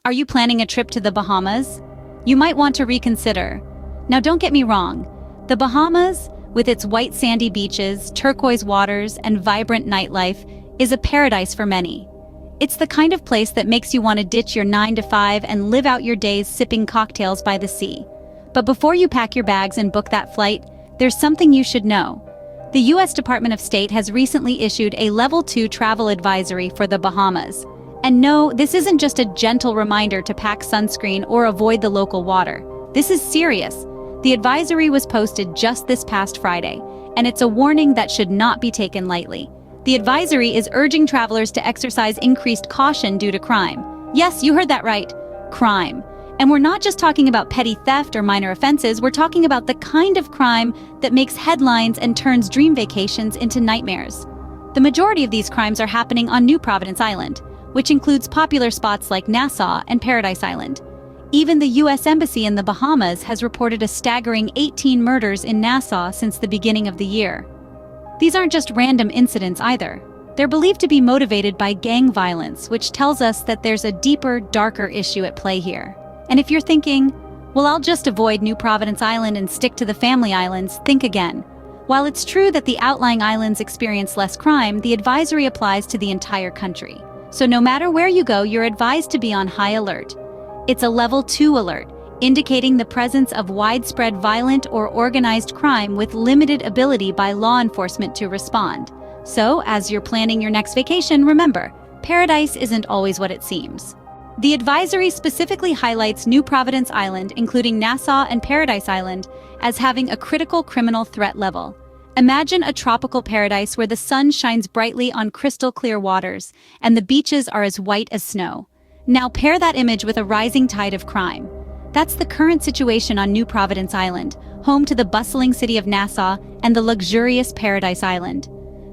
Are you planning a trip to the Bahamas? You might want to reconsider. Now don't get me wrong, the Bahamas, with its white sandy beaches, turquoise waters, and vibrant nightlife, is a paradise for many. It's the kind of place that makes you want to ditch your 9 to 5 and live out your days sipping cocktails by the sea. But before you pack your bags and book that flight, there's something you should know. The U.S. Department of State has recently issued a Level 2 travel advisory for the Bahamas. And no, this isn't just a gentle reminder to pack sunscreen or avoid the local water. This is serious. The advisory was posted just this past Friday, and it's a warning that should not be taken lightly. The advisory is urging travelers to exercise increased caution due to crime. Yes, you heard that right. Crime. And we're not just talking about petty theft or minor offenses, we're talking about the kind of crime that makes headlines and turns dream vacations into nightmares. The majority of these crimes are happening on New Providence Island, which includes popular spots like Nassau and Paradise Island. Even the U.S. Embassy in the Bahamas has reported a staggering 18 murders in Nassau since the beginning of the year. These aren't just random incidents either. They're believed to be motivated by gang violence, which tells us that there's a deeper, darker issue at play here. And if you're thinking, well, I'll just avoid New Providence Island and stick to the family islands, think again. While it's true that the outlying islands experience less crime, the advisory applies to the entire country. So no matter where you go, you're advised to be on high alert. It's a Level 2 alert, indicating the presence of widespread violent or organized crime with limited ability by law enforcement to respond. So, as you're planning your next vacation, remember, paradise isn't always what it seems. The advisory specifically highlights New Providence Island, including Nassau and Paradise Island, as having a critical criminal threat level. Imagine a tropical paradise where the sun shines brightly on crystal clear waters, and the beaches are as white as snow. Now pair that image with a rising tide of crime. That's the current situation on New Providence Island, home to the bustling city of Nassau and the luxurious Paradise Island.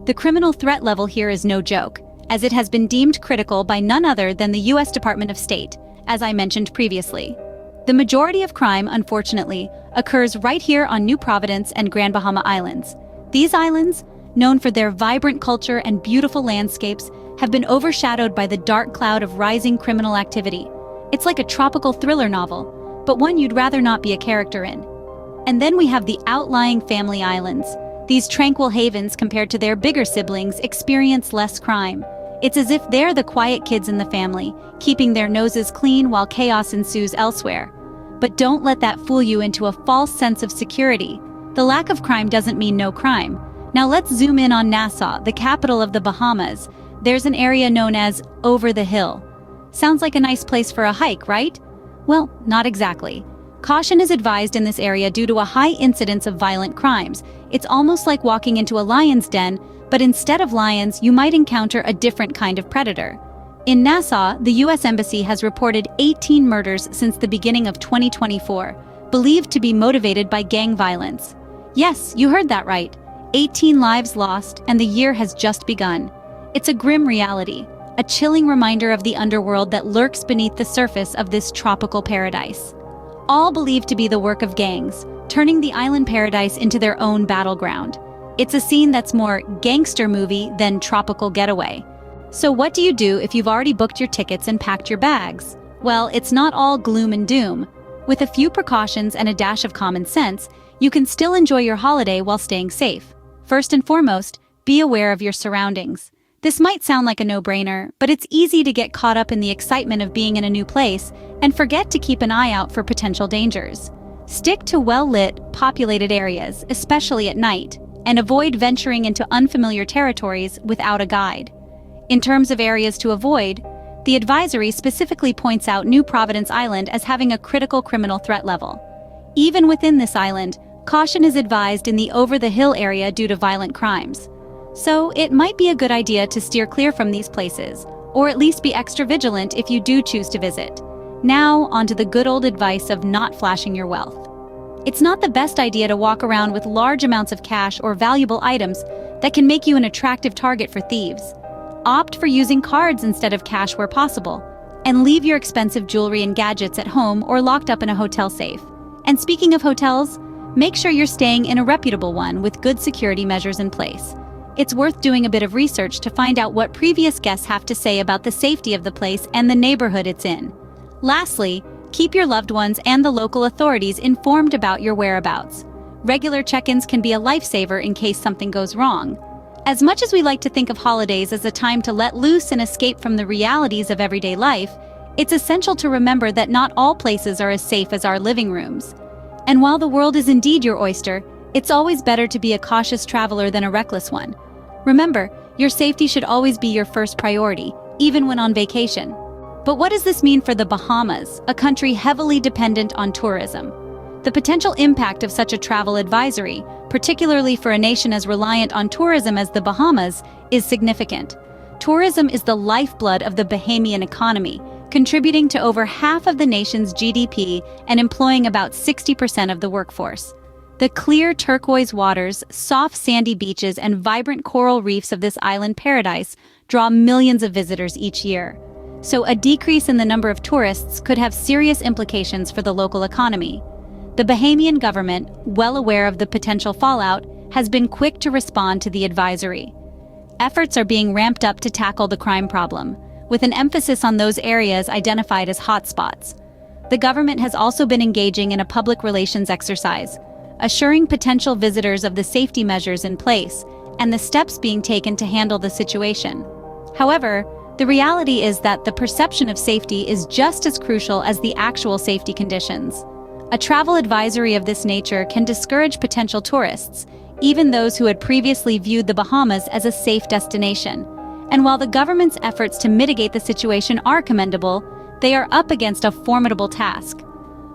The criminal threat level here is no joke, as it has been deemed critical by none other than the U.S. Department of State, as I mentioned previously. The majority of crime, unfortunately, occurs right here on New Providence and Grand Bahama Islands. These islands, known for their vibrant culture and beautiful landscapes, have been overshadowed by the dark cloud of rising criminal activity. It's like a tropical thriller novel, but one you'd rather not be a character in. And then we have the outlying family islands. These tranquil havens, compared to their bigger siblings, experience less crime. It's as if they're the quiet kids in the family, keeping their noses clean while chaos ensues elsewhere. But don't let that fool you into a false sense of security. The lack of crime doesn't mean no crime. Now let's zoom in on Nassau, the capital of the Bahamas. There's an area known as Over the Hill. Sounds like a nice place for a hike, right? Well, not exactly. Caution is advised in this area due to a high incidence of violent crimes. It's almost like walking into a lion's den, but instead of lions, you might encounter a different kind of predator. In Nassau, the U.S. Embassy has reported 18 murders since the beginning of 2024, believed to be motivated by gang violence. Yes, you heard that right. 18 lives lost, and the year has just begun. It's a grim reality, a chilling reminder of the underworld that lurks beneath the surface of this tropical paradise. All believed to be the work of gangs, turning the island paradise into their own battleground. It's a scene that's more gangster movie than tropical getaway. So what do you do if you've already booked your tickets and packed your bags? Well, it's not all gloom and doom. With a few precautions and a dash of common sense, you can still enjoy your holiday while staying safe. First and foremost, be aware of your surroundings. This might sound like a no-brainer, but it's easy to get caught up in the excitement of being in a new place and forget to keep an eye out for potential dangers. Stick to well-lit, populated areas, especially at night, and avoid venturing into unfamiliar territories without a guide. In terms of areas to avoid, the advisory specifically points out New Providence Island as having a critical criminal threat level. Even within this island, caution is advised in the over-the-hill area due to violent crimes. So it might be a good idea to steer clear from these places, or at least be extra vigilant if you do choose to visit. Now, onto the good old advice of not flashing your wealth. It's not the best idea to walk around with large amounts of cash or valuable items that can make you an attractive target for thieves. Opt for using cards instead of cash where possible, and leave your expensive jewelry and gadgets at home or locked up in a hotel safe. And speaking of hotels, make sure you're staying in a reputable one with good security measures in place. It's worth doing a bit of research to find out what previous guests have to say about the safety of the place and the neighborhood it's in. Lastly, keep your loved ones and the local authorities informed about your whereabouts. Regular check-ins can be a lifesaver in case something goes wrong. As much as we like to think of holidays as a time to let loose and escape from the realities of everyday life, it's essential to remember that not all places are as safe as our living rooms. And while the world is indeed your oyster, it's always better to be a cautious traveler than a reckless one. Remember, your safety should always be your first priority, even when on vacation. But what does this mean for the Bahamas, a country heavily dependent on tourism? The potential impact of such a travel advisory, particularly for a nation as reliant on tourism as the Bahamas, is significant. Tourism is the lifeblood of the Bahamian economy, contributing to over half of the nation's GDP and employing about 60% of the workforce. The clear turquoise waters, soft sandy beaches, and vibrant coral reefs of this island paradise draw millions of visitors each year. So a decrease in the number of tourists could have serious implications for the local economy. The Bahamian government, well aware of the potential fallout, has been quick to respond to the advisory. Efforts are being ramped up to tackle the crime problem, with an emphasis on those areas identified as hotspots. The government has also been engaging in a public relations exercise, assuring potential visitors of the safety measures in place and the steps being taken to handle the situation. However, the reality is that the perception of safety is just as crucial as the actual safety conditions. A travel advisory of this nature can discourage potential tourists, even those who had previously viewed the Bahamas as a safe destination. And while the government's efforts to mitigate the situation are commendable, they are up against a formidable task.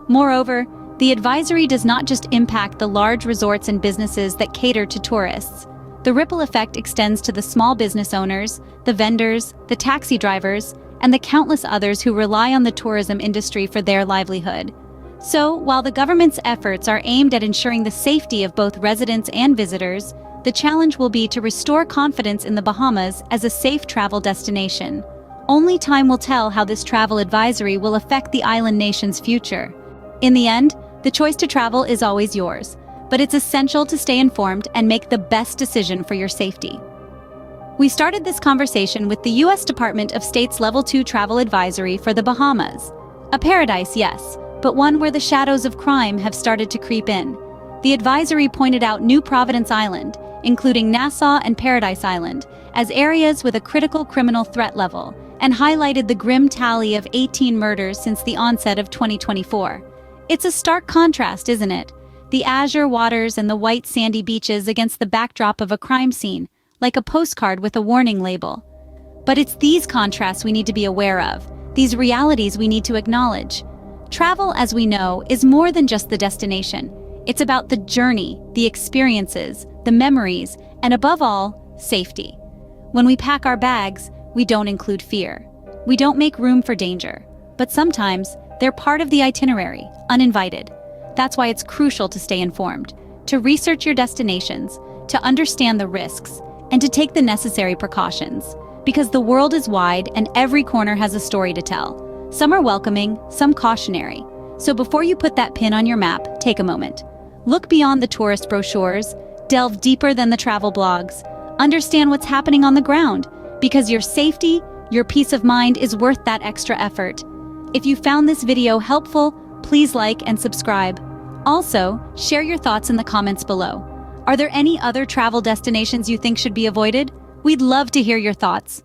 Moreover, the advisory does not just impact the large resorts and businesses that cater to tourists. The ripple effect extends to the small business owners, the vendors, the taxi drivers, and the countless others who rely on the tourism industry for their livelihood. So, while the government's efforts are aimed at ensuring the safety of both residents and visitors, the challenge will be to restore confidence in the Bahamas as a safe travel destination. Only time will tell how this travel advisory will affect the island nation's future. In the end, the choice to travel is always yours, but it's essential to stay informed and make the best decision for your safety. We started this conversation with the U.S. Department of State's Level 2 Travel Advisory for the Bahamas. A paradise, yes, but one where the shadows of crime have started to creep in. The advisory pointed out New Providence Island, including Nassau and Paradise Island, as areas with a critical criminal threat level, and highlighted the grim tally of 18 murders since the onset of 2024. It's a stark contrast, isn't it? The azure waters and the white sandy beaches against the backdrop of a crime scene, like a postcard with a warning label. But it's these contrasts we need to be aware of, these realities we need to acknowledge. Travel, as we know, is more than just the destination. It's about the journey, the experiences, the memories, and above all, safety. When we pack our bags, we don't include fear. We don't make room for danger. But sometimes, they're part of the itinerary, uninvited. That's why it's crucial to stay informed, to research your destinations, to understand the risks, and to take the necessary precautions. Because the world is wide and every corner has a story to tell. Some are welcoming, some cautionary. So before you put that pin on your map, take a moment. Look beyond the tourist brochures, delve deeper than the travel blogs, understand what's happening on the ground, because your safety, your peace of mind is worth that extra effort. If you found this video helpful, please like and subscribe. Also, share your thoughts in the comments below. Are there any other travel destinations you think should be avoided? We'd love to hear your thoughts.